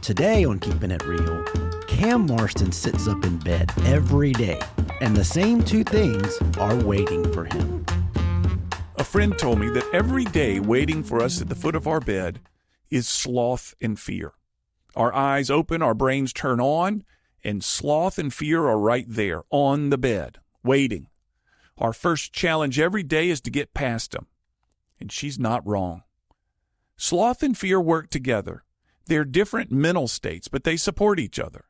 Today on Keeping It Real, Cam Marston sits up in bed every day, and the same two things are waiting for him. A friend told me that every day waiting for us at the foot of our bed is sloth and fear. Our eyes open, our brains turn on, and sloth and fear are right there on the bed, waiting. Our first challenge every day is to get past them. And she's not wrong. Sloth and fear work together. They're different mental states, but they support each other.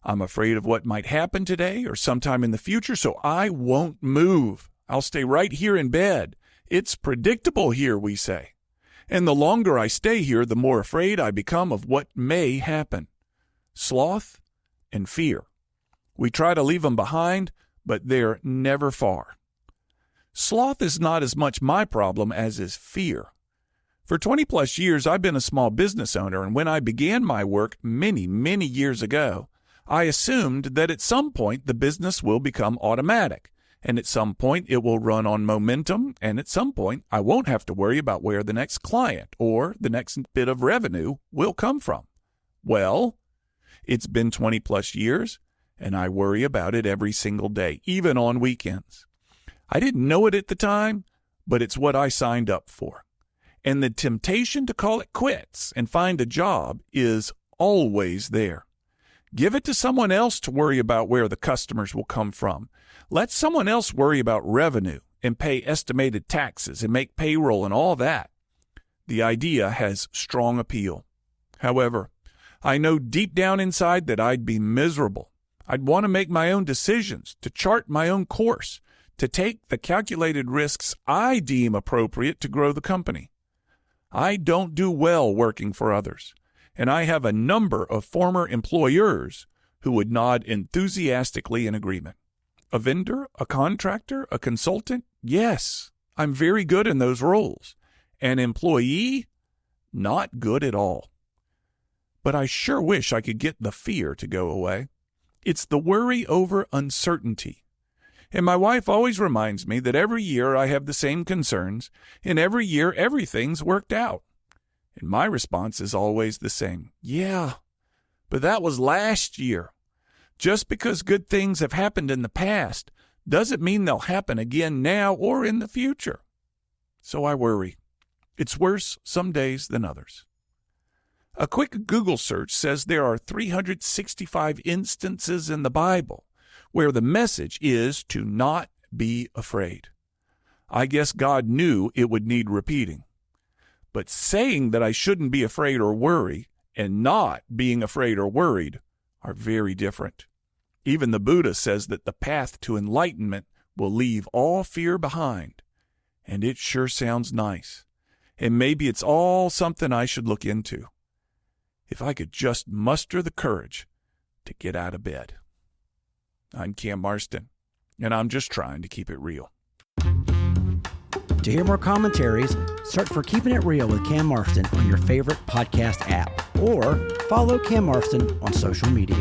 I'm afraid of what might happen today or sometime in the future, so I won't move. I'll stay right here in bed. It's predictable here, we say. And the longer I stay here, the more afraid I become of what may happen. Sloth and fear. We try to leave them behind, but they're never far. Sloth is not as much my problem as is fear. For 20-plus years, I've been a small business owner, and when I began my work many, many years ago, I assumed that at some point the business will become automatic, and at some point it will run on momentum, and at some point I won't have to worry about where the next client or the next bit of revenue will come from. Well, it's been 20-plus years, and I worry about it every single day, even on weekends. I didn't know it at the time, but it's what I signed up for. And the temptation to call it quits and find a job is always there. Give it to someone else to worry about where the customers will come from. Let someone else worry about revenue and pay estimated taxes and make payroll and all that. The idea has strong appeal. However, I know deep down inside that I'd be miserable. I'd want to make my own decisions, to chart my own course, to take the calculated risks I deem appropriate to grow the company. I don't do well working for others, and I have a number of former employers who would nod enthusiastically in agreement. A vendor, a contractor, a consultant? Yes, I'm very good in those roles. An employee? Not good at all. But I sure wish I could get the fear to go away. It's the worry over uncertainty. And my wife always reminds me that every year I have the same concerns, and every year everything's worked out. And my response is always the same. Yeah, but that was last year. Just because good things have happened in the past doesn't mean they'll happen again now or in the future. So I worry. It's worse some days than others. A quick Google search says there are 365 instances in the Bible where the message is to not be afraid. I guess God knew it would need repeating. But saying that I shouldn't be afraid or worry and not being afraid or worried are very different. Even the Buddha says that the path to enlightenment will leave all fear behind. And it sure sounds nice. And maybe it's all something I should look into. If I could just muster the courage to get out of bed. I'm Cam Marston, and I'm just trying to keep it real. To hear more commentaries, search for Keeping It Real with Cam Marston on your favorite podcast app, or follow Cam Marston on social media.